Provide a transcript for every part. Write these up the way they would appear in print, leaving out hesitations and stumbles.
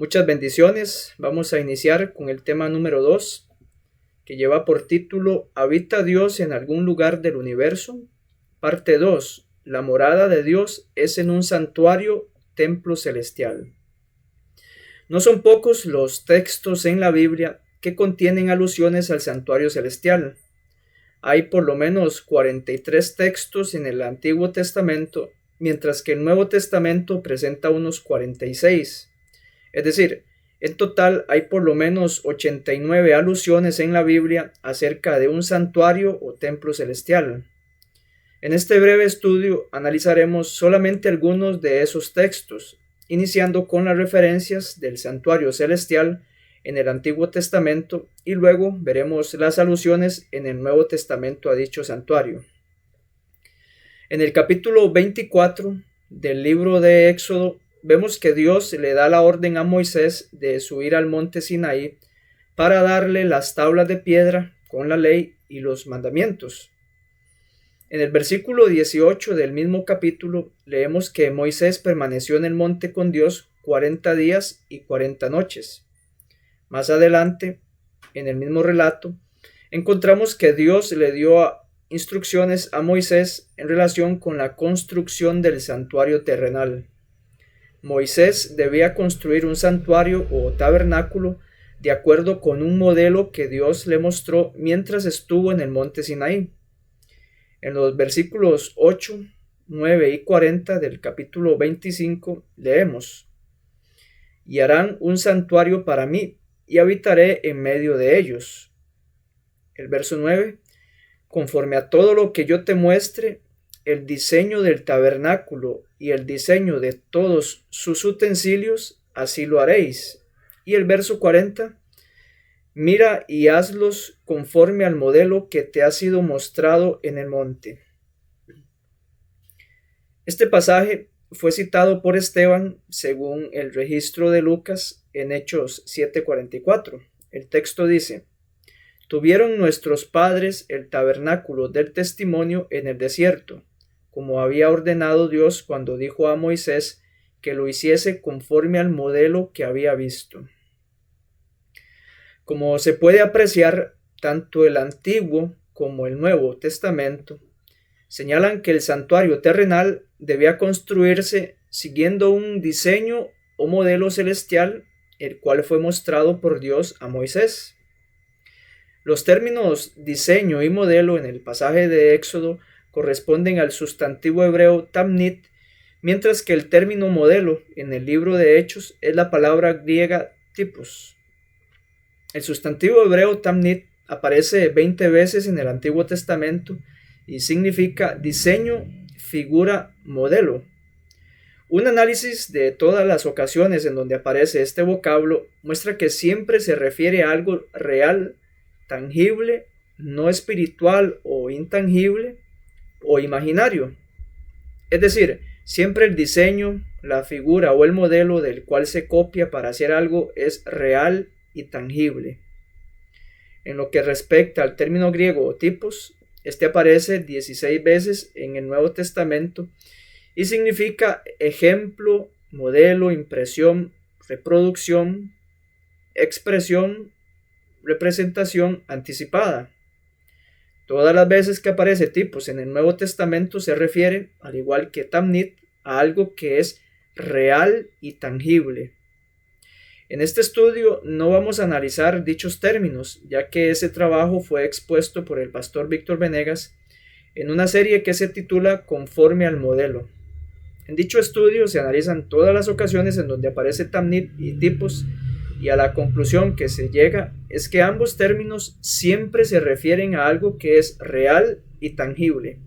Muchas bendiciones. Vamos a iniciar con el tema número 2, que lleva por título ¿Habita Dios en algún lugar del universo? Parte 2. La morada de Dios es en un santuario, templo celestial. No son pocos los textos en la Biblia que contienen alusiones al santuario celestial. Hay por lo menos 43 textos en el Antiguo Testamento, mientras que el Nuevo Testamento presenta unos 46. Es decir, en total hay por lo menos 89 alusiones en la Biblia acerca de un santuario o templo celestial. En este breve estudio analizaremos solamente algunos de esos textos, iniciando con las referencias del santuario celestial en el Antiguo Testamento y luego veremos las alusiones en el Nuevo Testamento a dicho santuario. En el capítulo 24 del libro de Éxodo vemos que Dios le da la orden a Moisés de subir al monte Sinaí para darle las tablas de piedra con la ley y los mandamientos. En el versículo 18 del mismo capítulo leemos que Moisés permaneció en el monte con Dios 40 días y 40 noches. Más adelante, en el mismo relato, encontramos que Dios le dio instrucciones a Moisés en relación con la construcción del santuario terrenal. Moisés debía construir un santuario o tabernáculo de acuerdo con un modelo que Dios le mostró mientras estuvo en el monte Sinaí. En los versículos 8, 9 y 40 del capítulo 25 leemos: «Y harán un santuario para mí, y habitaré en medio de ellos». El verso 9: «Conforme a todo lo que yo te muestre, el diseño del tabernáculo y el diseño de todos sus utensilios, así lo haréis». Y el verso 40: «Mira y hazlos conforme al modelo que te ha sido mostrado en el monte». Este pasaje fue citado por Esteban según el registro de Lucas en Hechos 7:44. El texto dice: «Tuvieron nuestros padres el tabernáculo del testimonio en el desierto, como había ordenado Dios cuando dijo a Moisés que lo hiciese conforme al modelo que había visto». Como se puede apreciar, tanto el Antiguo como el Nuevo Testamento señalan que el santuario terrenal debía construirse siguiendo un diseño o modelo celestial, el cual fue mostrado por Dios a Moisés. Los términos diseño y modelo en el pasaje de Éxodo corresponden al sustantivo hebreo tamnit, mientras que el término modelo en el libro de Hechos es la palabra griega typos. El sustantivo hebreo tamnit aparece 20 veces en el Antiguo Testamento y significa diseño, figura, modelo. Un análisis de todas las ocasiones en donde aparece este vocablo muestra que siempre se refiere a algo real, tangible, no espiritual o intangible o imaginario. Es decir, siempre el diseño, la figura o el modelo del cual se copia para hacer algo es real y tangible. En lo que respecta al término griego tipos, este aparece 16 veces en el Nuevo Testamento y significa ejemplo, modelo, impresión, reproducción, expresión, representación anticipada. Todas las veces que aparece tipos en el Nuevo Testamento se refiere, al igual que tamnit, a algo que es real y tangible. En este estudio no vamos a analizar dichos términos, ya que ese trabajo fue expuesto por el pastor Víctor Venegas en una serie que se titula Conforme al modelo. En dicho estudio se analizan todas las ocasiones en donde aparece tamnit y tipos, y a la conclusión que se llega es que ambos términos siempre se refieren a algo que es real y tangible.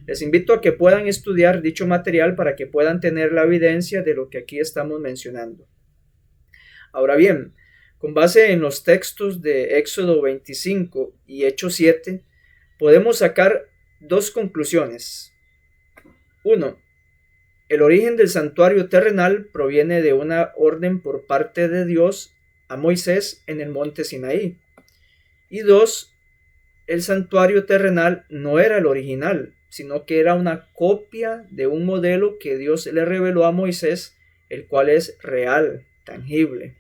Les invito a que puedan estudiar dicho material para que puedan tener la evidencia de lo que aquí estamos mencionando. Ahora bien, con base en los textos de Éxodo 25 y Hechos 7, podemos sacar dos conclusiones. 1. El origen del santuario terrenal proviene de una orden por parte de Dios a Moisés en el monte Sinaí. Y 2. El santuario terrenal no era el original, sino que era una copia de un modelo que Dios le reveló a Moisés, el cual es real, tangible.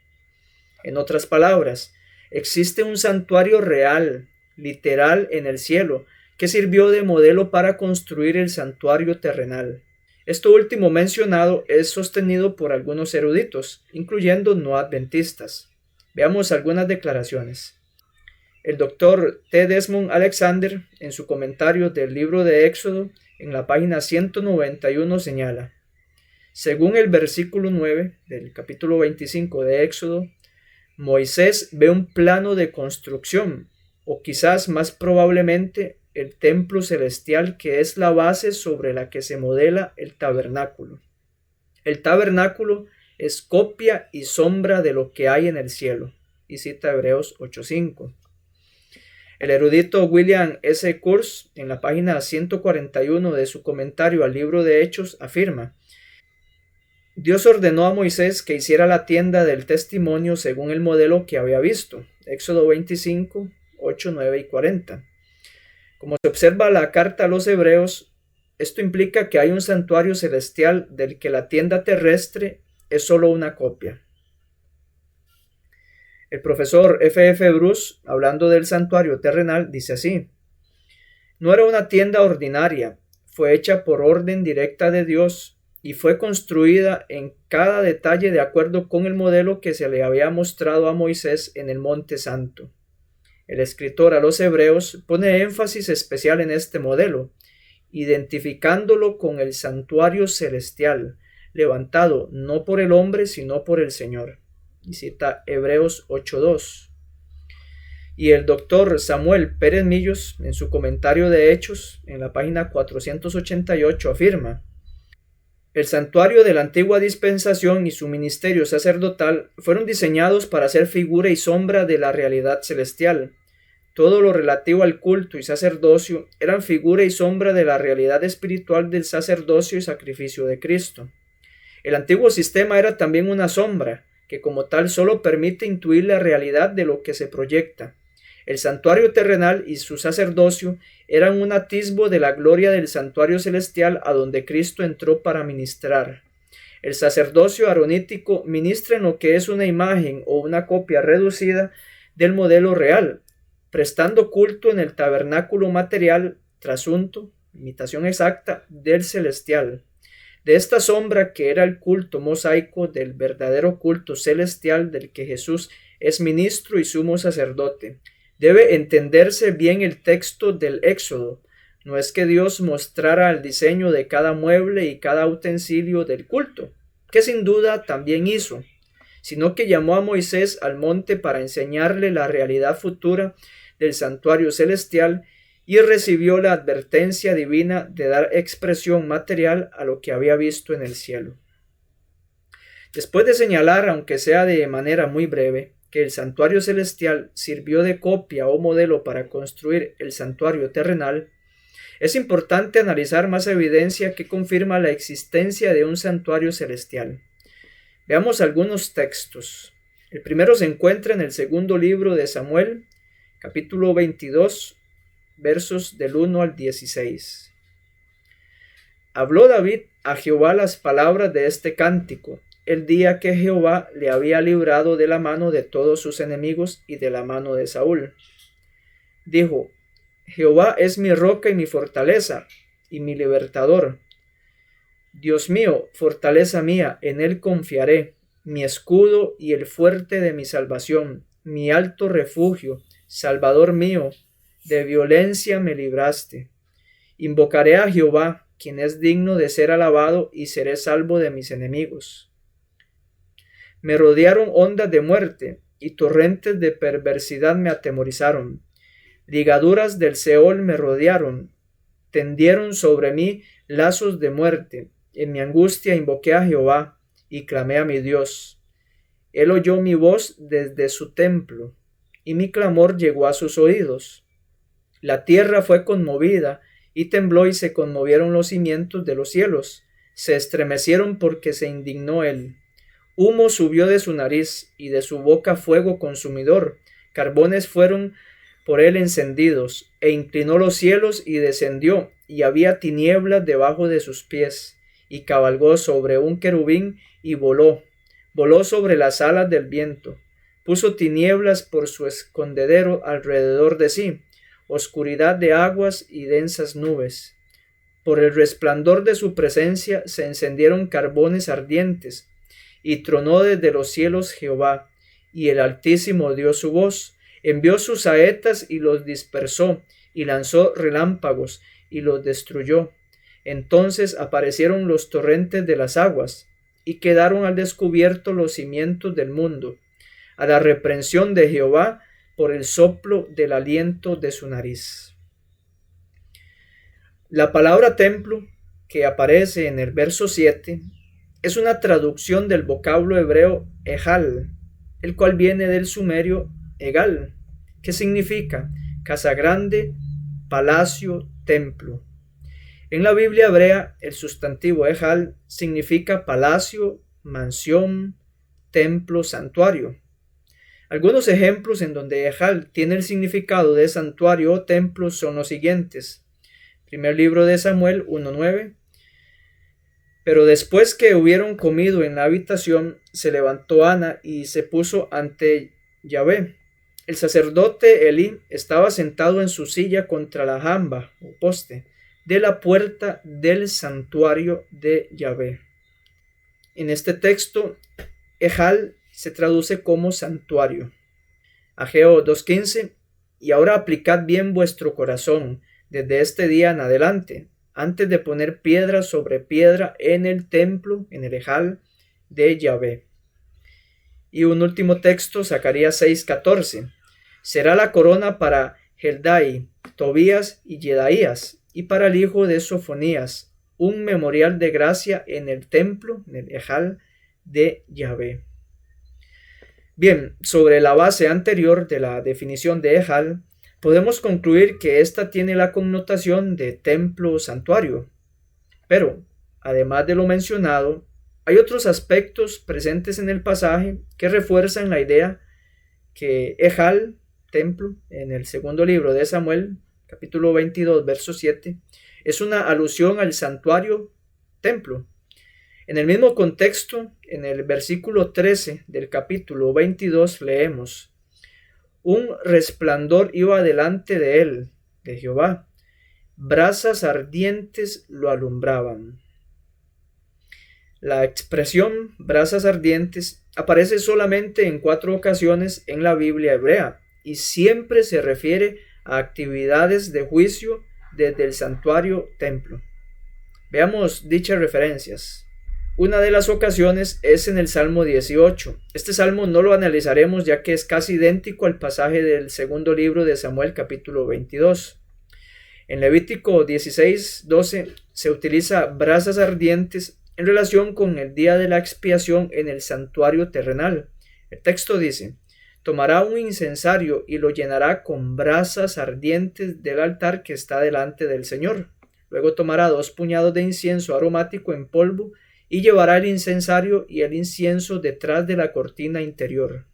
En otras palabras, existe un santuario real, literal en el cielo, que sirvió de modelo para construir el santuario terrenal. Esto último mencionado es sostenido por algunos eruditos, incluyendo no adventistas. Veamos algunas declaraciones. El doctor T. Desmond Alexander, en su comentario del libro de Éxodo, en la página 191 señala: según el versículo 9 del capítulo 25 de Éxodo, Moisés ve un plano de construcción, o quizás más probablemente el templo celestial, que es la base sobre la que se modela el tabernáculo. El tabernáculo es copia y sombra de lo que hay en el cielo, y cita Hebreos 8:5. El erudito William S. Kurz, en la página 141 de su comentario al libro de Hechos, afirma: Dios ordenó a Moisés que hiciera la tienda del testimonio según el modelo que había visto. Éxodo 25, 8, 9 y 40. Como se observa la carta a los Hebreos, esto implica que hay un santuario celestial del que la tienda terrestre es solo una copia. El profesor F.F. Bruce, hablando del santuario terrenal, dice así: no era una tienda ordinaria, fue hecha por orden directa de Dios y fue construida en cada detalle de acuerdo con el modelo que se le había mostrado a Moisés en el Monte Santo. El escritor a los Hebreos pone énfasis especial en este modelo, identificándolo con el santuario celestial, levantado no por el hombre sino por el Señor. Y cita Hebreos 8:2. Y el doctor Samuel Pérez Millos, en su comentario de Hechos, en la página 488, afirma: el santuario de la antigua dispensación y su ministerio sacerdotal fueron diseñados para ser figura y sombra de la realidad celestial. Todo lo relativo al culto y sacerdocio eran figura y sombra de la realidad espiritual del sacerdocio y sacrificio de Cristo. El antiguo sistema era también una sombra, que como tal solo permite intuir la realidad de lo que se proyecta. El santuario terrenal y su sacerdocio eran un atisbo de la gloria del santuario celestial a donde Cristo entró para ministrar. El sacerdocio aronítico ministra en lo que es una imagen o una copia reducida del modelo real, prestando culto en el tabernáculo material, trasunto, imitación exacta del celestial. De esta sombra que era el culto mosaico del verdadero culto celestial del que Jesús es ministro y sumo sacerdote, debe entenderse bien el texto del Éxodo. No es que Dios mostrara el diseño de cada mueble y cada utensilio del culto, que sin duda también hizo, sino que llamó a Moisés al monte para enseñarle la realidad futura del santuario celestial y recibió la advertencia divina de dar expresión material a lo que había visto en el cielo. Después de señalar, aunque sea de manera muy breve, que el santuario celestial sirvió de copia o modelo para construir el santuario terrenal, es importante analizar más evidencia que confirma la existencia de un santuario celestial. Veamos algunos textos. El primero se encuentra en el segundo libro de Samuel, capítulo 22, versos del 1 al 16. Habló David a Jehová las palabras de este cántico, el día que Jehová le había librado de la mano de todos sus enemigos y de la mano de Saúl. Dijo: Jehová es mi roca y mi fortaleza, y mi libertador. Dios mío, fortaleza mía, en él confiaré, mi escudo y el fuerte de mi salvación, mi alto refugio, Salvador mío, de violencia me libraste. Invocaré a Jehová, quien es digno de ser alabado, y seré salvo de mis enemigos. Me rodearon ondas de muerte, y torrentes de perversidad me atemorizaron. Ligaduras del Seol me rodearon, tendieron sobre mí lazos de muerte. En mi angustia invoqué a Jehová, y clamé a mi Dios. Él oyó mi voz desde su templo, y mi clamor llegó a sus oídos. La tierra fue conmovida, y tembló, y se conmovieron los cimientos de los cielos. Se estremecieron porque se indignó él. Humo subió de su nariz, y de su boca fuego consumidor. Carbones fueron por él encendidos, e inclinó los cielos y descendió, y había tinieblas debajo de sus pies, y cabalgó sobre un querubín y voló. voló sobre las alas del viento, puso tinieblas por su escondedero alrededor de sí, oscuridad de aguas y densas nubes. Por el resplandor de su presencia se encendieron carbones ardientes, y tronó desde los cielos Jehová, y el Altísimo dio su voz, envió sus saetas y los dispersó, y lanzó relámpagos, y los destruyó. Entonces aparecieron los torrentes de las aguas, y quedaron al descubierto los cimientos del mundo, a la reprensión de Jehová por el soplo del aliento de su nariz. La palabra templo, que aparece en el verso 7, es una traducción del vocablo hebreo ejal, el cual viene del sumerio egal, que significa casa grande, palacio, templo. En la Biblia hebrea, el sustantivo ejal significa palacio, mansión, templo, santuario. Algunos ejemplos en donde ejal tiene el significado de santuario o templo son los siguientes. Primer libro de Samuel 1:9. Pero después que hubieron comido en la habitación, se levantó Ana y se puso ante Yahvé. El sacerdote Elí estaba sentado en su silla contra la jamba o poste de la puerta del santuario de Yahvé. En este texto, ejal se traduce como santuario. Ageo 2:15. Y ahora aplicad bien vuestro corazón desde este día en adelante, antes de poner piedra sobre piedra en el templo, en el ejal de Yahvé. Y un último texto, Zacarías 6:14. Será la corona para Heldai, Tobías y Jedaías, y para el hijo de Sofonías, un memorial de gracia en el templo, en el ejal de Yahvé. Bien, sobre la base anterior de la definición de ejal, podemos concluir que ésta tiene la connotación de templo o santuario. Pero, además de lo mencionado, hay otros aspectos presentes en el pasaje que refuerzan la idea que ejal, templo, en el segundo libro de Samuel, capítulo 22, verso 7, es una alusión al santuario, templo. En el mismo contexto, en el versículo 13 del capítulo 22 leemos: un resplandor iba delante de él, de Jehová, brasas ardientes lo alumbraban. La expresión brasas ardientes aparece solamente en 4 ocasiones en la Biblia hebrea y siempre se refiere a actividades de juicio desde el santuario templo. Veamos dichas referencias. Una de las ocasiones es en el Salmo 18. Este salmo no lo analizaremos ya que es casi idéntico al pasaje del segundo libro de Samuel capítulo 22. En Levítico 16:12 se utiliza brasas ardientes en relación con el día de la expiación en el santuario terrenal. El texto dice: tomará un incensario y lo llenará con brasas ardientes del altar que está delante del Señor. Luego tomará 2 puñados de incienso aromático en polvo y llevará el incensario y el incienso detrás de la cortina interior.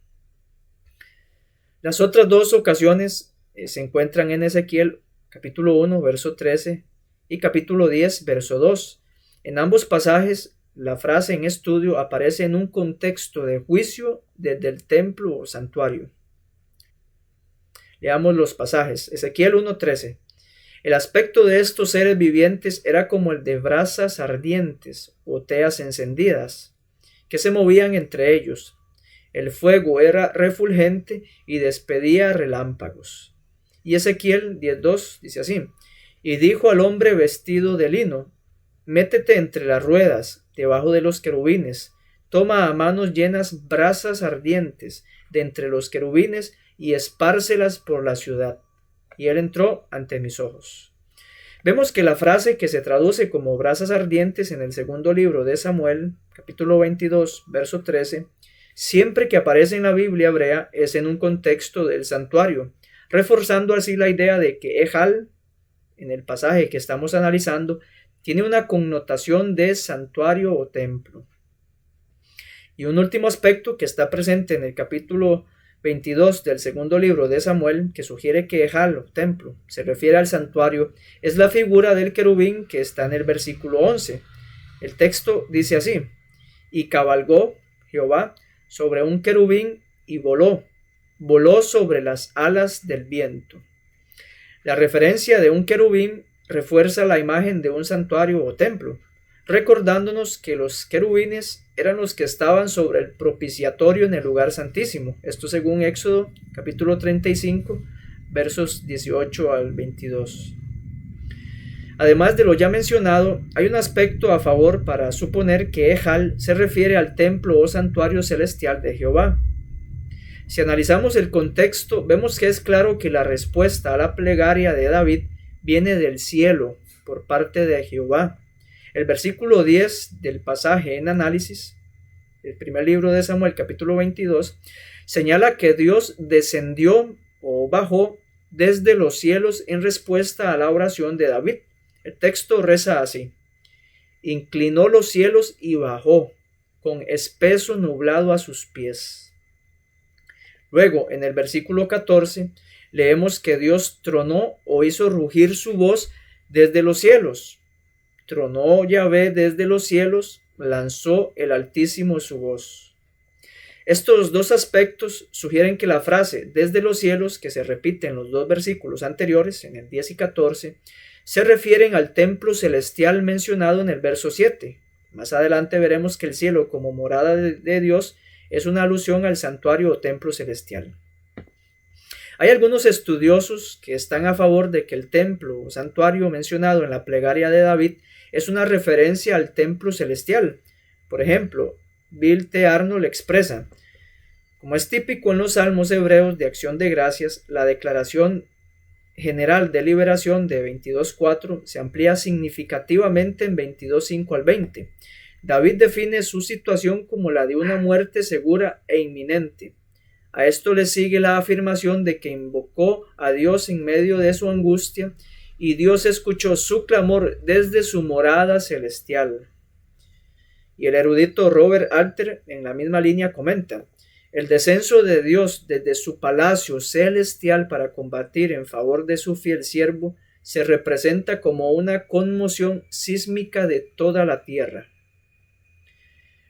Las otras 2 ocasiones se encuentran en Ezequiel capítulo 1, verso 13 y capítulo 10, verso 2. En ambos pasajes, la frase en estudio aparece en un contexto de juicio desde el templo o santuario. Leamos los pasajes. Ezequiel 1:13. El aspecto de estos seres vivientes era como el de brasas ardientes o teas encendidas, que se movían entre ellos. El fuego era refulgente y despedía relámpagos. Y Ezequiel 10:2 dice así: y dijo al hombre vestido de lino: métete entre las ruedas, debajo de los querubines, toma a manos llenas brasas ardientes de entre los querubines y espárcelas por la ciudad. Y él entró ante mis ojos. Vemos que la frase que se traduce como brasas ardientes en el segundo libro de Samuel, capítulo 22, verso 13, siempre que aparece en la Biblia hebrea es en un contexto del santuario, reforzando así la idea de que ejal, en el pasaje que estamos analizando, tiene una connotación de santuario o templo. Y un último aspecto que está presente en el capítulo 22 del segundo libro de Samuel, que sugiere que ejal o templo se refiere al santuario, es la figura del querubín que está en el versículo 11. El texto dice así: y cabalgó Jehová sobre un querubín y voló sobre las alas del viento. La referencia de un querubín refuerza la imagen de un santuario o templo, recordándonos que los querubines eran los que estaban sobre el propiciatorio en el lugar santísimo. Esto según Éxodo capítulo 35, versos 18 al 22. Además de lo ya mencionado, hay un aspecto a favor para suponer que Ejal se refiere al templo o santuario celestial de Jehová. Si analizamos el contexto, vemos que es claro que la respuesta a la plegaria de David viene del cielo por parte de Jehová. El versículo 10 del pasaje en análisis, el primer libro de Samuel, capítulo 22, señala que Dios descendió o bajó desde los cielos en respuesta a la oración de David. El texto reza así: inclinó los cielos y bajó, con espeso nublado a sus pies. Luego, en el versículo 14, leemos que Dios tronó o hizo rugir su voz desde los cielos. Tronó Yahvé desde los cielos, lanzó el Altísimo su voz. Estos dos aspectos sugieren que la frase desde los cielos, que se repite en los dos versículos anteriores, en el 10 y 14, se refieren al templo celestial mencionado en el verso 7. Más adelante veremos que el cielo como morada de Dios es una alusión al santuario o templo celestial. Hay algunos estudiosos que están a favor de que el templo o santuario mencionado en la plegaria de David es una referencia al templo celestial. Por ejemplo, Bill T. Arnold expresa: como es típico en los salmos hebreos de acción de gracias, la declaración general de liberación de 22.4 se amplía significativamente en 22.5 al 20. David define su situación como la de una muerte segura e inminente. A esto le sigue la afirmación de que invocó a Dios en medio de su angustia y Dios escuchó su clamor desde su morada celestial. Y el erudito Robert Alter en la misma línea comenta: el descenso de Dios desde su palacio celestial para combatir en favor de su fiel siervo se representa como una conmoción sísmica de toda la tierra.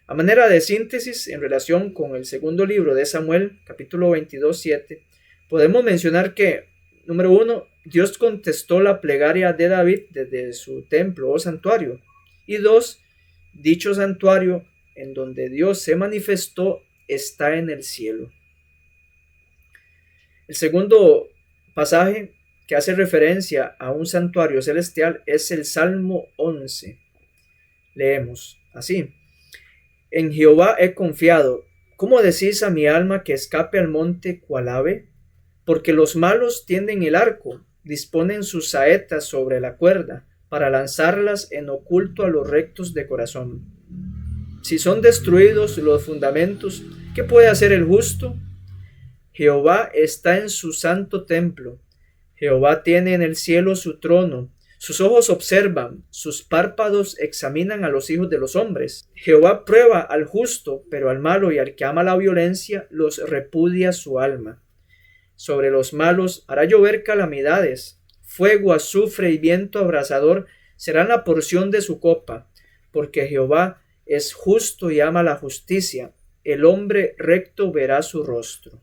A manera de síntesis, en relación con el segundo libro de Samuel, capítulo 22, 7, podemos mencionar que, número 1, Dios contestó la plegaria de David desde su templo o santuario. Y 2, dicho santuario en donde Dios se manifestó está en el cielo. El segundo pasaje que hace referencia a un santuario celestial es el Salmo 11. Leemos así: en Jehová he confiado. ¿Cómo decís a mi alma que escape al monte cual ave? Porque los malos tienden el arco, disponen sus saetas sobre la cuerda, para lanzarlas en oculto a los rectos de corazón. Si son destruidos los fundamentos, ¿qué puede hacer el justo? Jehová está en su santo templo. Jehová tiene en el cielo su trono. Sus ojos observan, sus párpados examinan a los hijos de los hombres. Jehová prueba al justo, pero al malo y al que ama la violencia los repudia su alma. Sobre los malos hará llover calamidades. Fuego, azufre y viento abrasador serán la porción de su copa, porque Jehová es justo y ama la justicia. El hombre recto verá su rostro.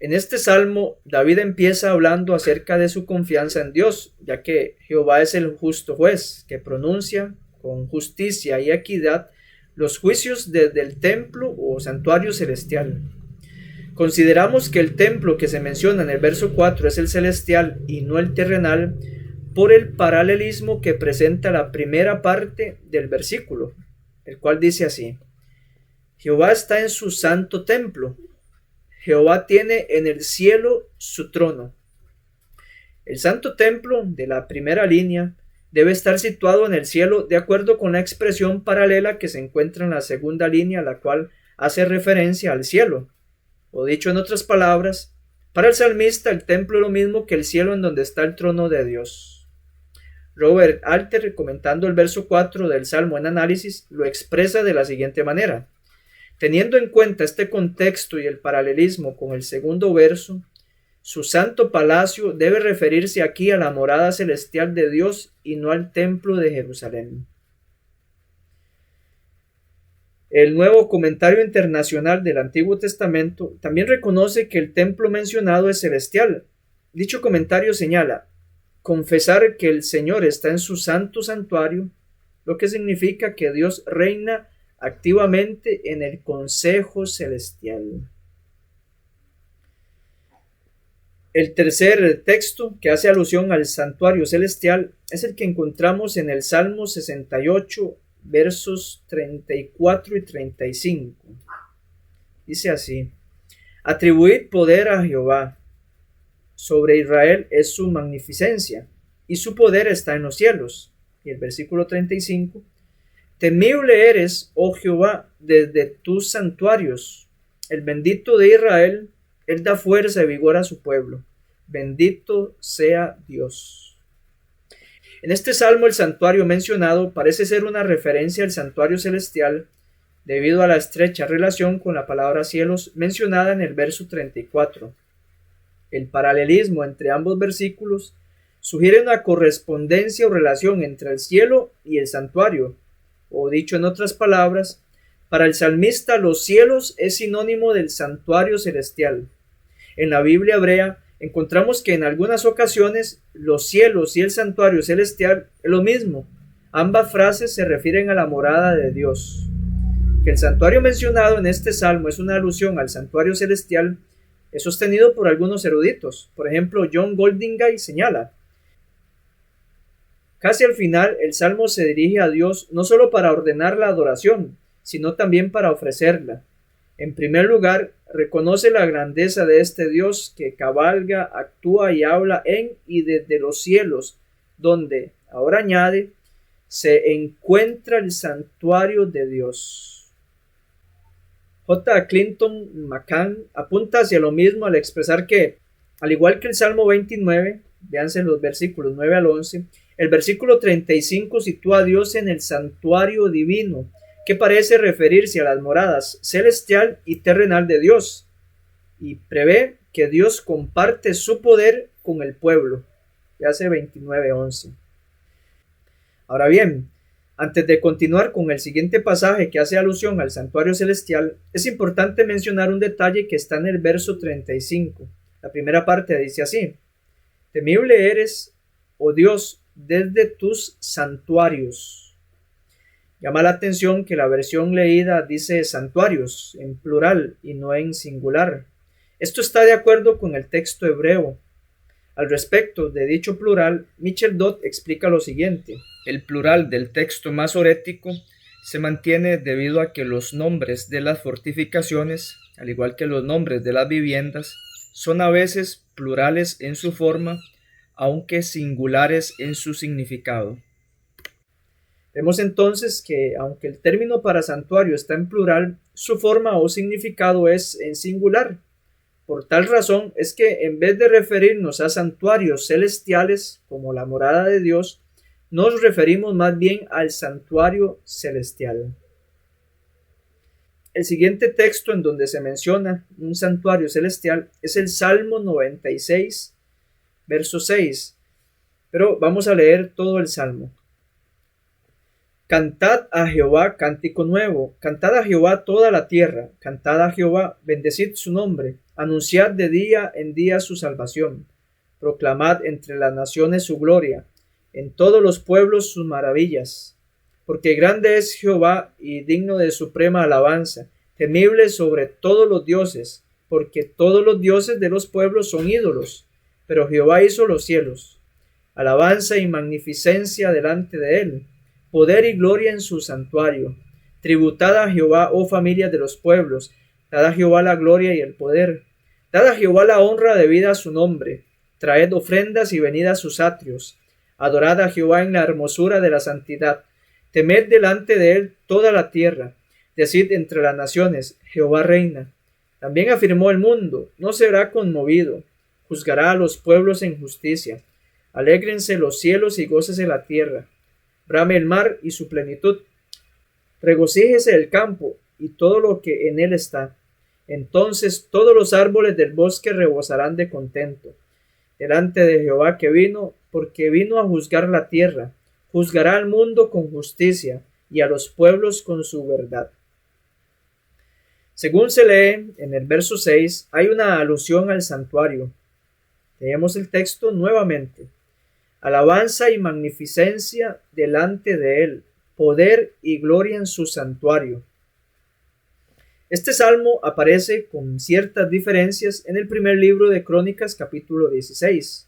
En este salmo, David empieza hablando acerca de su confianza en Dios, ya que Jehová es el justo juez, que pronuncia con justicia y equidad los juicios desde el templo o santuario celestial. Consideramos que el templo que se menciona en el verso 4 es el celestial y no el terrenal, por el paralelismo que presenta la primera parte del versículo, el cual dice así: Jehová está en su santo templo. Jehová tiene en el cielo su trono. El santo templo de la primera línea debe estar situado en el cielo de acuerdo con la expresión paralela que se encuentra en la segunda línea, la cual hace referencia al cielo. O dicho en otras palabras, para el salmista el templo es lo mismo que el cielo en donde está el trono de Dios. Robert Alter, comentando el verso 4 del Salmo en análisis, lo expresa de la siguiente manera: teniendo en cuenta este contexto y el paralelismo con el segundo verso, su santo palacio debe referirse aquí a la morada celestial de Dios y no al templo de Jerusalén. El nuevo Comentario Internacional del Antiguo Testamento también reconoce que el templo mencionado es celestial. Dicho comentario señala: confesar que el Señor está en su santo santuario, lo que significa que Dios reina activamente en el consejo celestial. El tercer texto que hace alusión al santuario celestial es el que encontramos en el Salmo 68, versos 34 y 35. Dice así: atribuid poder a Jehová, sobre Israel es su magnificencia, y su poder está en los cielos. Y el versículo 35: temible eres, oh Jehová, desde tus santuarios, el bendito de Israel, él da fuerza y vigor a su pueblo. Bendito sea Dios. En este salmo el santuario mencionado parece ser una referencia al santuario celestial debido a la estrecha relación con la palabra cielos mencionada en el verso 34. El paralelismo entre ambos versículos sugiere una correspondencia o relación entre el cielo y el santuario, o dicho en otras palabras, para el salmista los cielos es sinónimo del santuario celestial. En la Biblia hebrea encontramos que en algunas ocasiones los cielos y el santuario celestial es lo mismo. Ambas frases se refieren a la morada de Dios. Que el santuario mencionado en este salmo es una alusión al santuario celestial es sostenido por algunos eruditos. Por ejemplo, John Goldingay señala: casi al final el salmo se dirige a Dios no solo para ordenar la adoración, sino también para ofrecerla. En primer lugar, reconoce la grandeza de este Dios que cabalga, actúa y habla en y desde los cielos, donde, ahora añade, se encuentra el santuario de Dios. J. Clinton McCann apunta hacia lo mismo al expresar que, al igual que el Salmo 29, véanse los versículos 9 al 11, el versículo 35 sitúa a Dios en el santuario divino, que parece referirse a las moradas celestial y terrenal de Dios, y prevé que Dios comparte su poder con el pueblo. Véase 29:11. Ahora bien, antes de continuar con el siguiente pasaje que hace alusión al santuario celestial, es importante mencionar un detalle que está en el verso 35. La primera parte dice así: temible eres, oh Dios, desde tus santuarios. Llama la atención que la versión leída dice santuarios en plural y no en singular. Esto está de acuerdo con el texto hebreo. Al respecto de dicho plural, Michel Dodd explica lo siguiente: el plural del texto masorético se mantiene debido a que los nombres de las fortificaciones, al igual que los nombres de las viviendas, son a veces plurales en su forma, aunque singulares en su significado. Vemos entonces que, aunque el término para santuario está en plural, su forma o significado es en singular. Por tal razón es que, en vez de referirnos a santuarios celestiales como la morada de Dios, nos referimos más bien al santuario celestial. El siguiente texto en donde se menciona un santuario celestial es el Salmo 96, verso 6. Pero vamos a leer todo el Salmo. Cantad a Jehová cántico nuevo, cantad a Jehová toda la tierra, cantad a Jehová, bendecid su nombre, anunciad de día en día su salvación, proclamad entre las naciones su gloria, en todos los pueblos sus maravillas. Porque grande es Jehová y digno de suprema alabanza, temible sobre todos los dioses, porque todos los dioses de los pueblos son ídolos, pero Jehová hizo los cielos. Alabanza y magnificencia delante de él, poder y gloria en su santuario. Tributad a Jehová, oh familia de los pueblos, dad a Jehová la gloria y el poder. Dad a Jehová la honra debida a su nombre. Traed ofrendas y venid a sus atrios. Adorad a Jehová en la hermosura de la santidad. Temed delante de él toda la tierra. Decid entre las naciones, Jehová reina. También afirmó el mundo, no será conmovido. Juzgará a los pueblos en justicia. Alégrense los cielos y gócese la tierra. Brame el mar y su plenitud. Regocíjese el campo y todo lo que en él está. Entonces todos los árboles del bosque rebosarán de contento delante de Jehová que vino, porque vino a juzgar la tierra. Juzgará al mundo con justicia y a los pueblos con su verdad. Según se lee en el verso 6, hay una alusión al santuario. Leemos el texto nuevamente. Alabanza y magnificencia delante de él, poder y gloria en su santuario. Este salmo aparece con ciertas diferencias en el primer libro de Crónicas, capítulo 16.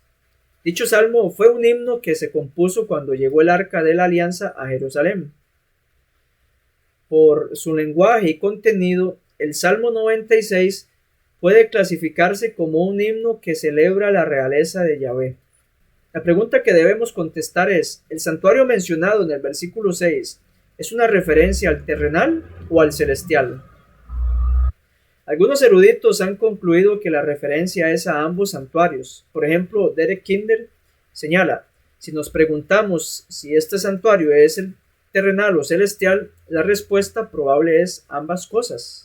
Dicho salmo fue un himno que se compuso cuando llegó el arca de la alianza a Jerusalén. Por su lenguaje y contenido, el Salmo 96 puede clasificarse como un himno que celebra la realeza de Yahvé. La pregunta que debemos contestar es, ¿el santuario mencionado en el versículo 6 es una referencia al terrenal o al celestial? Algunos eruditos han concluido que la referencia es a ambos santuarios. Por ejemplo, Derek Kinder señala, si nos preguntamos si este santuario es el terrenal o celestial, la respuesta probable es ambas cosas.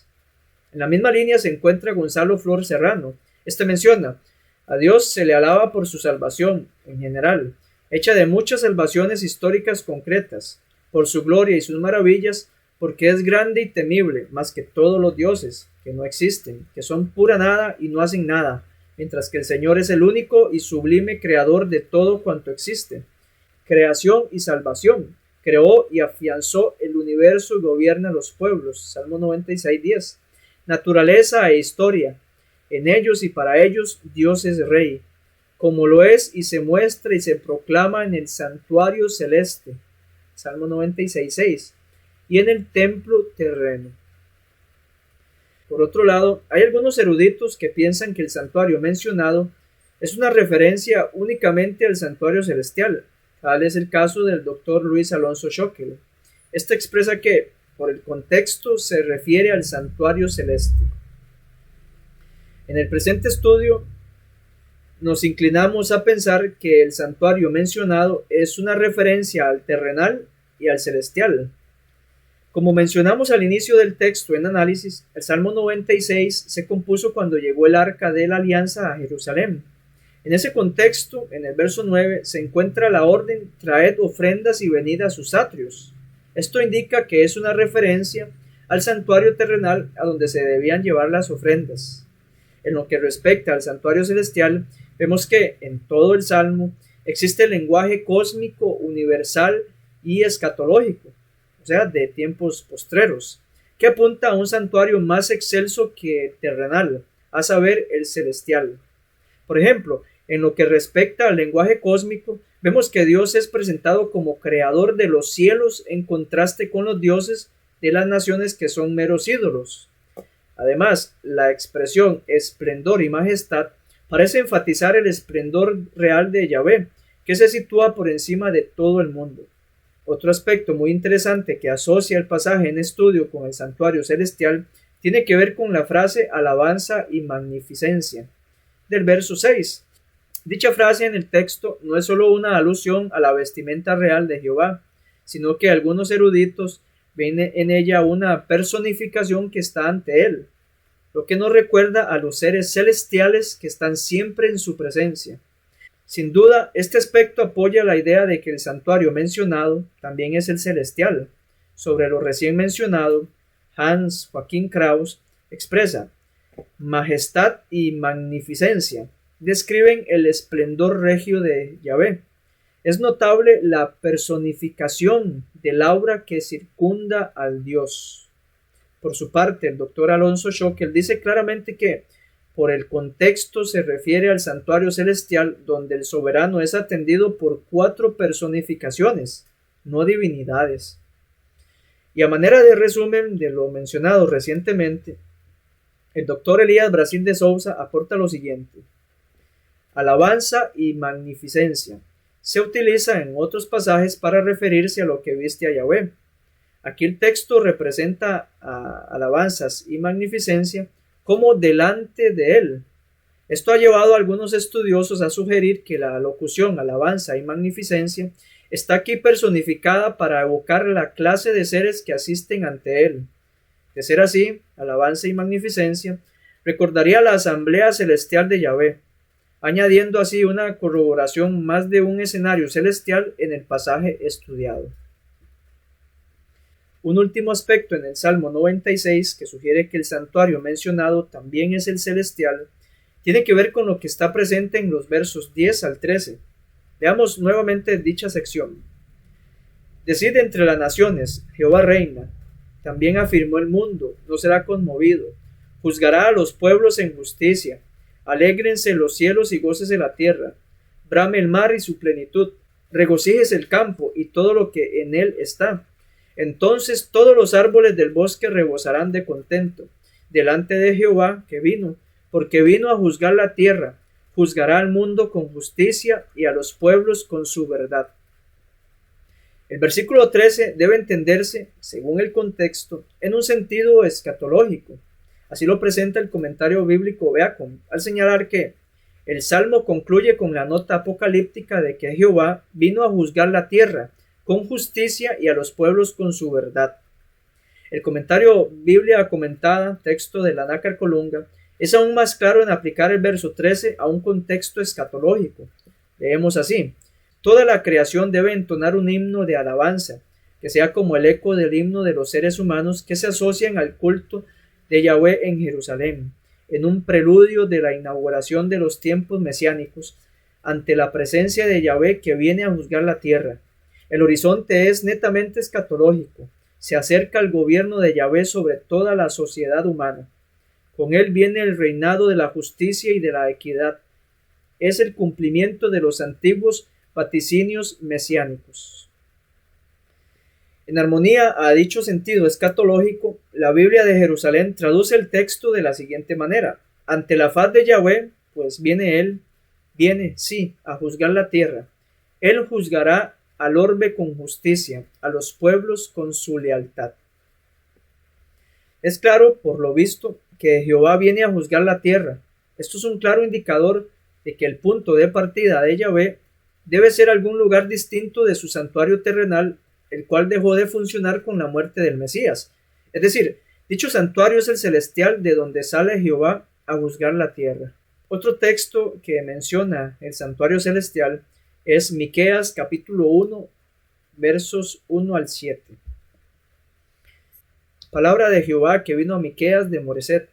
En la misma línea se encuentra Gonzalo Flor Serrano. Este menciona, a Dios se le alaba por su salvación, en general, hecha de muchas salvaciones históricas concretas, por su gloria y sus maravillas, porque es grande y temible, más que todos los dioses, que no existen, que son pura nada y no hacen nada, mientras que el Señor es el único y sublime creador de todo cuanto existe. Creación y salvación, creó y afianzó el universo y gobierna los pueblos. Salmo 96:10. Naturaleza e historia, en ellos y para ellos Dios es rey, como lo es y se muestra y se proclama en el santuario celeste. Salmo 96:6. Y en el templo terreno. Por otro lado, hay algunos eruditos que piensan que el santuario mencionado es una referencia únicamente al santuario celestial. Tal es el caso del Dr. Luis Alonso Schockel. Este expresa que, por el contexto, se refiere al santuario celeste. En el presente estudio, nos inclinamos a pensar que el santuario mencionado es una referencia al terrenal y al celestial. Como mencionamos al inicio del texto en análisis, el Salmo 96 se compuso cuando llegó el arca de la alianza a Jerusalén. En ese contexto, en el verso 9, se encuentra la orden traed ofrendas y venid a sus atrios. Esto indica que es una referencia al santuario terrenal a donde se debían llevar las ofrendas. En lo que respecta al santuario celestial, vemos que en todo el Salmo existe el lenguaje cósmico, universal y escatológico, o sea, de tiempos postreros, que apunta a un santuario más excelso que terrenal, a saber, el celestial. Por ejemplo, en lo que respecta al lenguaje cósmico, vemos que Dios es presentado como creador de los cielos en contraste con los dioses de las naciones que son meros ídolos. Además, la expresión esplendor y majestad parece enfatizar el esplendor real de Yahvé, que se sitúa por encima de todo el mundo. Otro aspecto muy interesante que asocia el pasaje en estudio con el santuario celestial tiene que ver con la frase alabanza y magnificencia del verso 6. Dicha frase en el texto no es solo una alusión a la vestimenta real de Jehová, sino que algunos eruditos ven en ella una personificación que está ante él, lo que nos recuerda a los seres celestiales que están siempre en su presencia. Sin duda, este aspecto apoya la idea de que el santuario mencionado también es el celestial. Sobre lo recién mencionado, Hans Joachim Kraus expresa: majestad y magnificencia describen el esplendor regio de Yahvé. Es notable la personificación del aura que circunda al Dios. Por su parte, el Dr. Alonso Schockel dice claramente que por el contexto se refiere al santuario celestial donde el soberano es atendido por 4 personificaciones, no divinidades. Y a manera de resumen de lo mencionado recientemente, el Dr. Elías Brasil de Souza aporta lo siguiente: alabanza y magnificencia se utiliza en otros pasajes para referirse a lo que viste a Yahvé. Aquí el texto representa a alabanzas y magnificencia como delante de él. Esto ha llevado a algunos estudiosos a sugerir que la locución alabanza y magnificencia está aquí personificada para evocar la clase de seres que asisten ante él. De ser así, alabanza y magnificencia recordaría la asamblea celestial de Yahvé, añadiendo así una corroboración más de un escenario celestial en el pasaje estudiado. Un último aspecto en el Salmo 96, que sugiere que el santuario mencionado también es el celestial, tiene que ver con lo que está presente en los versos 10 al 13. Veamos nuevamente dicha sección. Decid entre las naciones, Jehová reina. También afirmó el mundo, no será conmovido. Juzgará a los pueblos en justicia. Alégrense los cielos y gócese la tierra. Brame el mar y su plenitud. Regocíjese el campo y todo lo que en él está. Entonces todos los árboles del bosque rebosarán de contento delante de Jehová que vino, porque vino a juzgar la tierra. Juzgará al mundo con justicia y a los pueblos con su verdad. El versículo 13 debe entenderse, según el contexto, en un sentido escatológico. Así lo presenta el comentario bíblico Beacon, al señalar que el Salmo concluye con la nota apocalíptica de que Jehová vino a juzgar la tierra con justicia y a los pueblos con su verdad. El comentario Biblia comentada, texto de la Nácar Colunga, es aún más claro en aplicar el verso 13 a un contexto escatológico. Leemos así: toda la creación debe entonar un himno de alabanza, que sea como el eco del himno de los seres humanos que se asocian al culto de Yahweh en Jerusalén, en un preludio de la inauguración de los tiempos mesiánicos, ante la presencia de Yahweh que viene a juzgar la tierra. El horizonte es netamente escatológico. Se acerca el gobierno de Yahweh sobre toda la sociedad humana. Con él viene el reinado de la justicia y de la equidad. Es el cumplimiento de los antiguos vaticinios mesiánicos. En armonía a dicho sentido escatológico, la Biblia de Jerusalén traduce el texto de la siguiente manera: ante la faz de Yahweh, pues viene, sí, a juzgar la tierra. Él juzgará al orbe con justicia, a los pueblos con su lealtad. Es claro, por lo visto, que Jehová viene a juzgar la tierra. Esto es un claro indicador de que el punto de partida de Yahweh debe ser algún lugar distinto de su santuario terrenal, el cual dejó de funcionar con la muerte del Mesías. Es decir, dicho santuario es el celestial de donde sale Jehová a juzgar la tierra. Otro texto que menciona el santuario celestial es Miqueas capítulo 1, versos 1 al 7. Palabra de Jehová que vino a Miqueas de Moreset,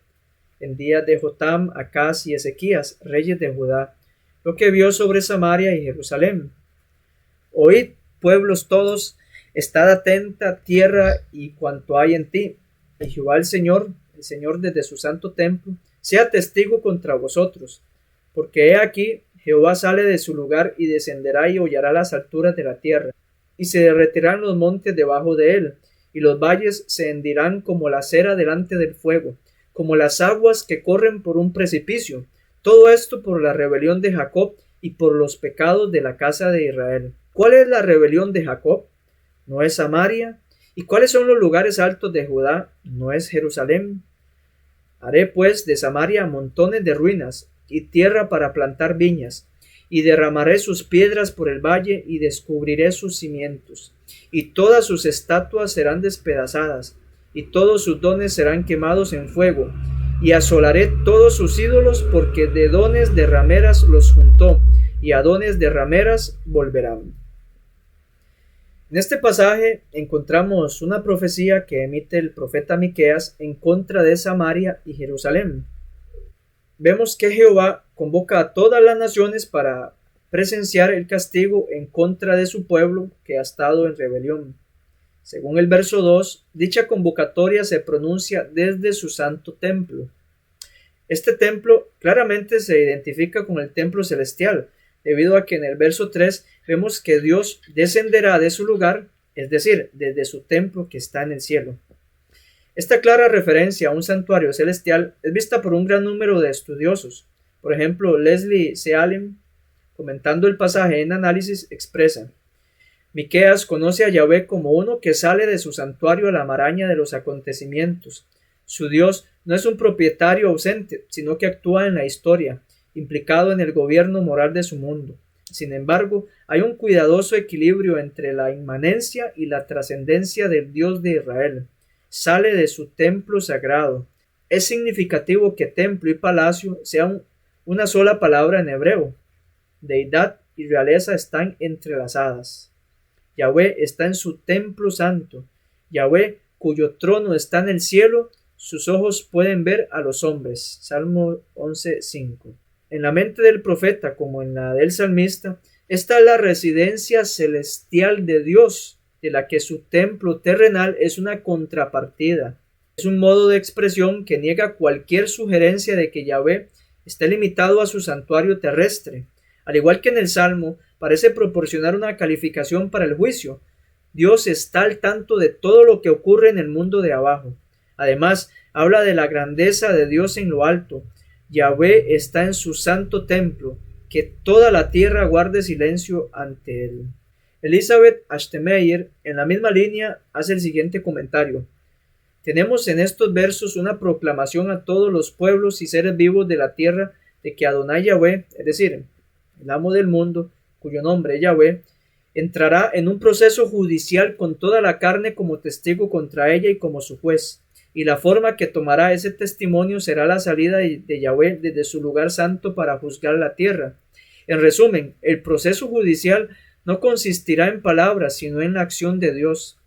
en días de Jotam, Acaz y Ezequías, reyes de Judá, lo que vio sobre Samaria y Jerusalén. Oíd, pueblos todos, estad atenta tierra y cuanto hay en ti, y Jehová el Señor desde su santo templo, sea testigo contra vosotros, porque he aquí, Jehová sale de su lugar y descenderá y hollará las alturas de la tierra, y se derretirán los montes debajo de él, y los valles se hendirán como la cera delante del fuego, como las aguas que corren por un precipicio. Todo esto por la rebelión de Jacob y por los pecados de la casa de Israel. ¿Cuál es la rebelión de Jacob? ¿No es Samaria? ¿Y cuáles son los lugares altos de Judá? ¿No es Jerusalén? Haré pues de Samaria montones de ruinas y tierra para plantar viñas, y derramaré sus piedras por el valle y descubriré sus cimientos, y todas sus estatuas serán despedazadas, y todos sus dones serán quemados en fuego, y asolaré todos sus ídolos, porque de dones de rameras los juntó, y a dones de rameras volverán. En este pasaje encontramos una profecía que emite el profeta Miqueas en contra de Samaria y Jerusalén. Vemos que Jehová convoca a todas las naciones para presenciar el castigo en contra de su pueblo que ha estado en rebelión. Según el verso 2, dicha convocatoria se pronuncia desde su santo templo. Este templo claramente se identifica con el templo celestial, debido a que en el verso 3 vemos que Dios descenderá de su lugar, es decir, desde su templo que está en el cielo. Esta clara referencia a un santuario celestial es vista por un gran número de estudiosos. Por ejemplo, Leslie C. Allen, comentando el pasaje en Análisis, expresa: Miqueas conoce a Yahvé como uno que sale de su santuario a la maraña de los acontecimientos. Su Dios no es un propietario ausente, sino que actúa en la historia, implicado en el gobierno moral de su mundo. Sin embargo, hay un cuidadoso equilibrio entre la inmanencia y la trascendencia del Dios de Israel. Sale de su templo sagrado. Es significativo que templo y palacio sean una sola palabra en hebreo. Deidad y realeza están entrelazadas. Yahvé está en su templo santo. Yahvé, cuyo trono está en el cielo, sus ojos pueden ver a los hombres. Salmo 11:5. En la mente del profeta, como en la del salmista, esta es la residencia celestial de Dios, de la que su templo terrenal es una contrapartida. Es un modo de expresión que niega cualquier sugerencia de que Yahvé esté limitado a su santuario terrestre. Al igual que en el Salmo, parece proporcionar una calificación para el juicio. Dios está al tanto de todo lo que ocurre en el mundo de abajo. Además, habla de la grandeza de Dios en lo alto. Yahvé está en su santo templo, que toda la tierra guarde silencio ante él. Elizabeth Ashtemeyer, en la misma línea, hace el siguiente comentario. Tenemos en estos versos una proclamación a todos los pueblos y seres vivos de la tierra de que Adonai Yahvé, es decir, el amo del mundo, cuyo nombre es Yahvé, entrará en un proceso judicial con toda la carne como testigo contra ella y como su juez, y la forma que tomará ese testimonio será la salida de Yahvé desde su lugar santo para juzgar la tierra. En resumen, el proceso judicial no consistirá en palabras, sino en la acción de Dios.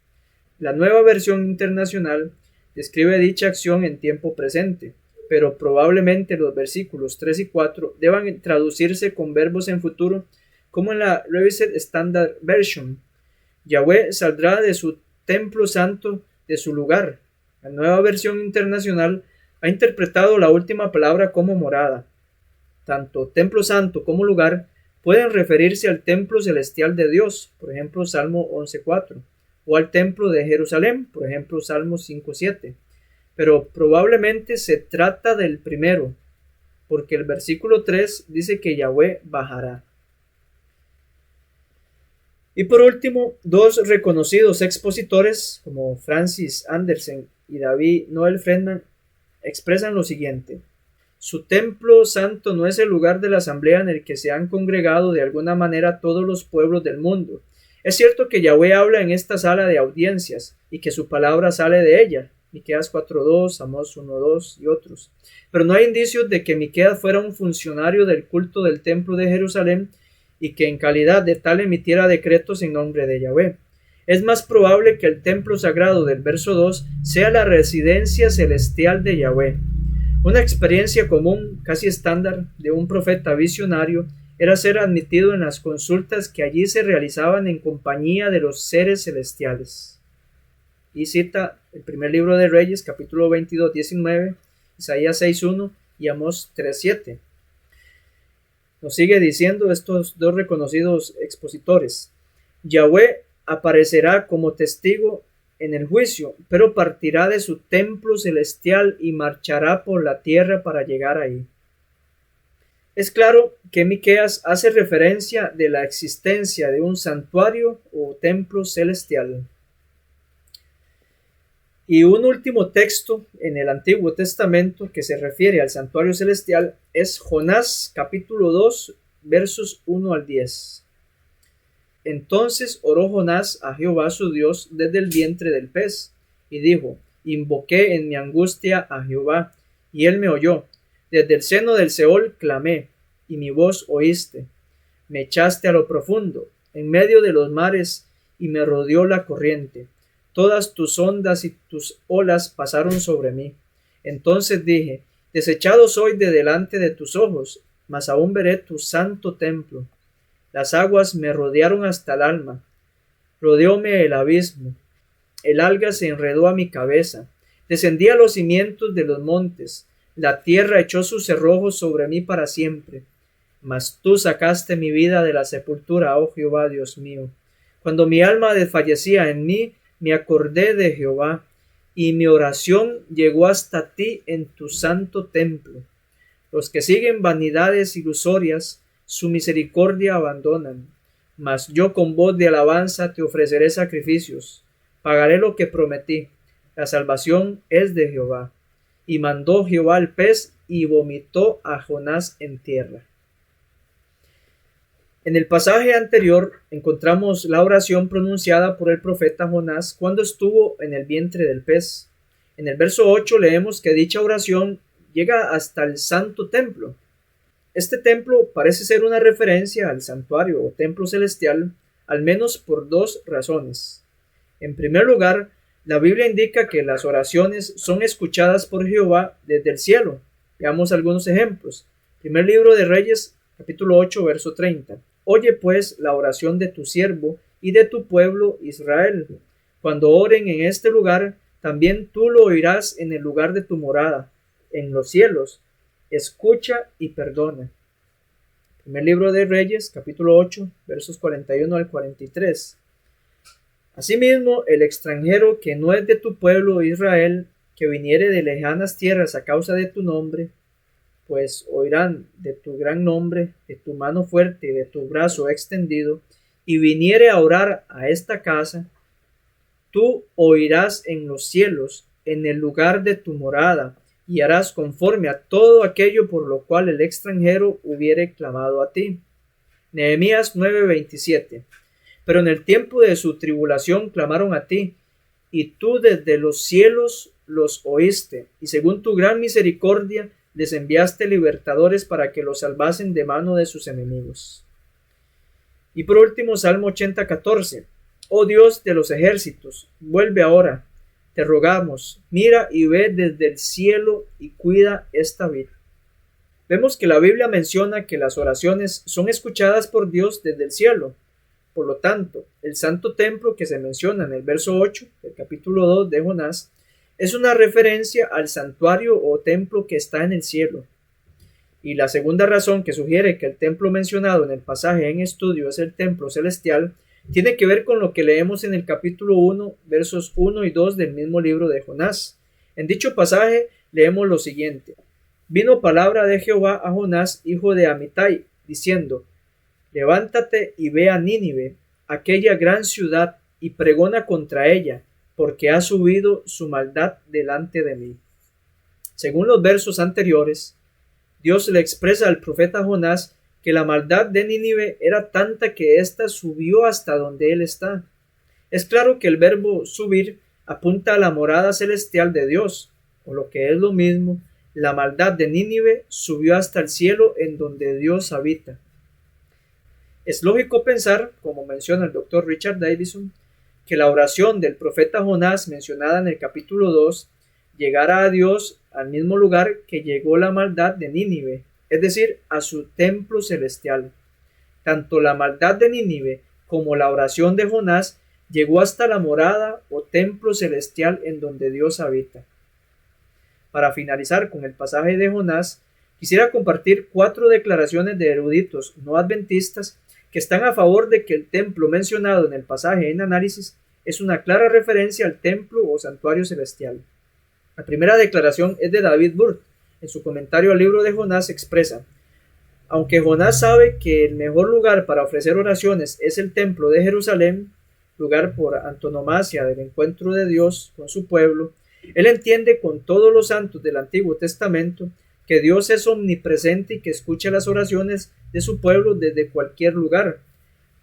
La Nueva Versión Internacional describe dicha acción en tiempo presente, pero probablemente los versículos 3 y 4 deban traducirse con verbos en futuro, como en la Revised Standard Version. Yahvé saldrá de su templo santo, de su lugar. La Nueva Versión Internacional ha interpretado la última palabra como morada. Tanto templo santo como lugar pueden referirse al templo celestial de Dios, por ejemplo Salmo 11:4, o al templo de Jerusalén, por ejemplo Salmo 5:7, pero probablemente se trata del primero, porque el versículo 3 dice que Yahvé bajará. Y por último, dos reconocidos expositores como Francis Andersen y David Noel Friedman expresan lo siguiente: su templo santo no es el lugar de la asamblea en el que se han congregado de alguna manera todos los pueblos del mundo. Es cierto que Yahvé habla en esta sala de audiencias y que su palabra sale de ella, Miqueas 4:2, Amós 1:2 y otros, pero no hay indicios de que Miqueas fuera un funcionario del culto del templo de Jerusalén y que en calidad de tal emitiera decretos en nombre de Yahvé. Es más probable que el templo sagrado del verso 2 sea la residencia celestial de Yahvé. Una experiencia común, casi estándar, de un profeta visionario era ser admitido en las consultas que allí se realizaban en compañía de los seres celestiales. Y cita el primer libro de Reyes, capítulo 22:19, Isaías 6:1 y Amós 3:7. Nos sigue diciendo estos dos reconocidos expositores: Yahvé aparecerá como testigo en el juicio, pero partirá de su templo celestial y marchará por la tierra para llegar ahí. Es claro que Miqueas hace referencia de la existencia de un santuario o templo celestial. Y un último texto en el Antiguo Testamento que se refiere al santuario celestial es Jonás capítulo 2 versos 1 al 10. Entonces oró Jonás a Jehová su Dios desde el vientre del pez, y dijo: invoqué en mi angustia a Jehová, y él me oyó. Desde el seno del Seol clamé, y mi voz oíste. Me echaste a lo profundo, en medio de los mares, y me rodeó la corriente. Todas tus ondas y tus olas pasaron sobre mí. Entonces dije: desechado soy de delante de tus ojos, mas aún veré tu santo templo. Las aguas me rodearon hasta el alma, rodeóme el abismo, el alga se enredó a mi cabeza, descendí a los cimientos de los montes, la tierra echó sus cerrojos sobre mí para siempre. Mas tú sacaste mi vida de la sepultura, oh Jehová Dios mío. Cuando mi alma desfallecía en mí, me acordé de Jehová, y mi oración llegó hasta ti en tu santo templo. Los que siguen vanidades ilusorias, su misericordia abandonan. Mas yo con voz de alabanza te ofreceré sacrificios. Pagaré lo que prometí. La salvación es de Jehová. Y mandó Jehová al pez, y vomitó a Jonás en tierra. En el pasaje anterior encontramos la oración pronunciada por el profeta Jonás cuando estuvo en el vientre del pez. En el verso 8 leemos que dicha oración llega hasta el santo templo. Este templo parece ser una referencia al santuario o templo celestial, al menos por dos razones. En primer lugar, La Biblia indica que las oraciones son escuchadas por Jehová desde el cielo. Veamos algunos ejemplos. Primer libro de Reyes, capítulo 8, verso 30. Oye pues la oración de tu siervo y de tu pueblo Israel. Cuando oren en este lugar, también tú lo oirás en el lugar de tu morada, en los cielos. Escucha y perdona. Primer libro de Reyes, capítulo 8, versos 41 al 43. Asimismo, el extranjero que no es de tu pueblo Israel, que viniere de lejanas tierras a causa de tu nombre, pues oirán de tu gran nombre, de tu mano fuerte y de tu brazo extendido, y viniere a orar a esta casa, tú oirás en los cielos, en el lugar de tu morada, y harás conforme a todo aquello por lo cual el extranjero hubiere clamado a ti. Nehemías 9:27. Pero en el tiempo de su tribulación clamaron a ti, y tú desde los cielos los oíste, y según tu gran misericordia les enviaste libertadores para que los salvasen de mano de sus enemigos. Y por último, Salmo 80:14. Oh Dios de los ejércitos, vuelve ahora, te rogamos, mira y ve desde el cielo y cuida esta vida. Vemos que la Biblia menciona que las oraciones son escuchadas por Dios desde el cielo. Por lo tanto, el santo templo que se menciona en el verso 8 del capítulo 2 de Jonás es una referencia al santuario o templo que está en el cielo. Y la segunda razón que sugiere que el templo mencionado en el pasaje en estudio es el templo celestial tiene que ver con lo que leemos en el capítulo 1, versos 1 y 2 del mismo libro de Jonás. En dicho pasaje leemos lo siguiente: Vino palabra de Jehová a Jonás, hijo de Amitai, diciendo: Levántate y ve a Nínive, aquella gran ciudad, y pregona contra ella, porque ha subido su maldad delante de mí. Según los versos anteriores, Dios le expresa al profeta Jonás que la maldad de Nínive era tanta que ésta subió hasta donde él está. Es claro que el verbo subir apunta a la morada celestial de Dios, o lo que es lo mismo, la maldad de Nínive subió hasta el cielo en donde Dios habita. Es lógico pensar, como menciona el Dr. Richard Davidson, que la oración del profeta Jonás mencionada en el capítulo 2 llegara a Dios al mismo lugar que llegó la maldad de Nínive, es decir, a su templo celestial. Tanto la maldad de Nínive como la oración de Jonás llegó hasta la morada o templo celestial en donde Dios habita. Para finalizar con el pasaje de Jonás, quisiera compartir 4 declaraciones de eruditos no adventistas que están a favor de que el templo mencionado en el pasaje en análisis es una clara referencia al templo o santuario celestial. La primera declaración es de David Burt. En su comentario al libro de Jonás expresa: aunque Jonás sabe que el mejor lugar para ofrecer oraciones es el templo de Jerusalén, lugar por antonomasia del encuentro de Dios con su pueblo, él entiende con todos los santos del Antiguo Testamento que Dios es omnipresente y que escucha las oraciones de su pueblo desde cualquier lugar.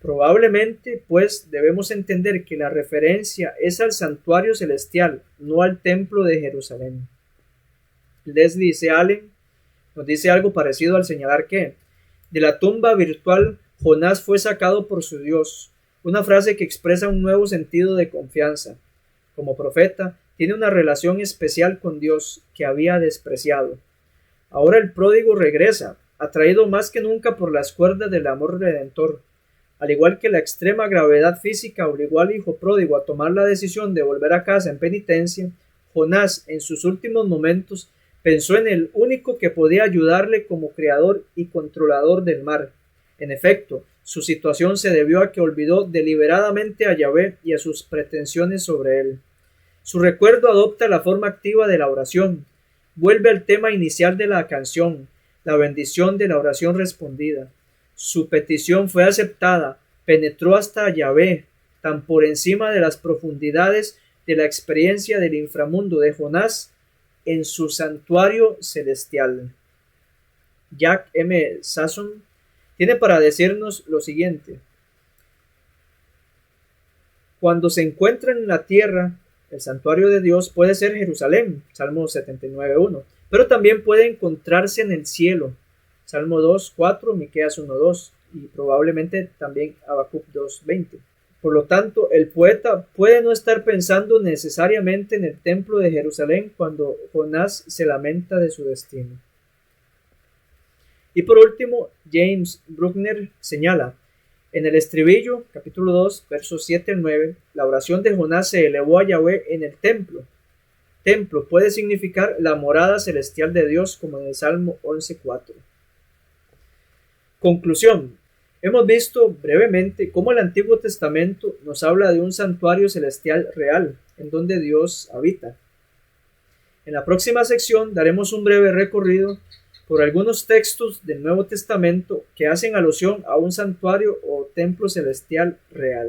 Probablemente, pues, debemos entender que la referencia es al santuario celestial, no al templo de Jerusalén. Leslie C. Allen nos dice algo parecido al señalar que de la tumba virtual Jonás fue sacado por su Dios, una frase que expresa un nuevo sentido de confianza. Como profeta, tiene una relación especial con Dios que había despreciado. Ahora el pródigo regresa, atraído más que nunca por las cuerdas del amor redentor. Al igual que la extrema gravedad física obligó al hijo pródigo a tomar la decisión de volver a casa en penitencia, Jonás, en sus últimos momentos, pensó en el único que podía ayudarle como creador y controlador del mar. En efecto, su situación se debió a que olvidó deliberadamente a Yahvé y a sus pretensiones sobre él. Su recuerdo adopta la forma activa de la oración. Vuelve al tema inicial de la canción, la bendición de la oración respondida. Su petición fue aceptada, penetró hasta Yahvé, tan por encima de las profundidades de la experiencia del inframundo de Jonás en su santuario celestial. Jack M. Sasson tiene para decirnos lo siguiente: cuando se encuentra en la tierra, el santuario de Dios puede ser Jerusalén, Salmo 79:1, pero también puede encontrarse en el cielo, Salmo 2:4, Miqueas 1:2 y probablemente también Habacuc 2:20. Por lo tanto, el poeta puede no estar pensando necesariamente en el templo de Jerusalén cuando Jonás se lamenta de su destino. Y por último, James Bruckner señala, en el estribillo, capítulo 2, versos 7 al 9, la oración de Jonás se elevó a Yahvé en el templo. Templo puede significar la morada celestial de Dios, como en el Salmo 11.4. Conclusión. Hemos visto brevemente cómo el Antiguo Testamento nos habla de un santuario celestial real, en donde Dios habita. En la próxima sección daremos un breve recorrido por algunos textos del Nuevo Testamento que hacen alusión a un santuario o templo celestial real.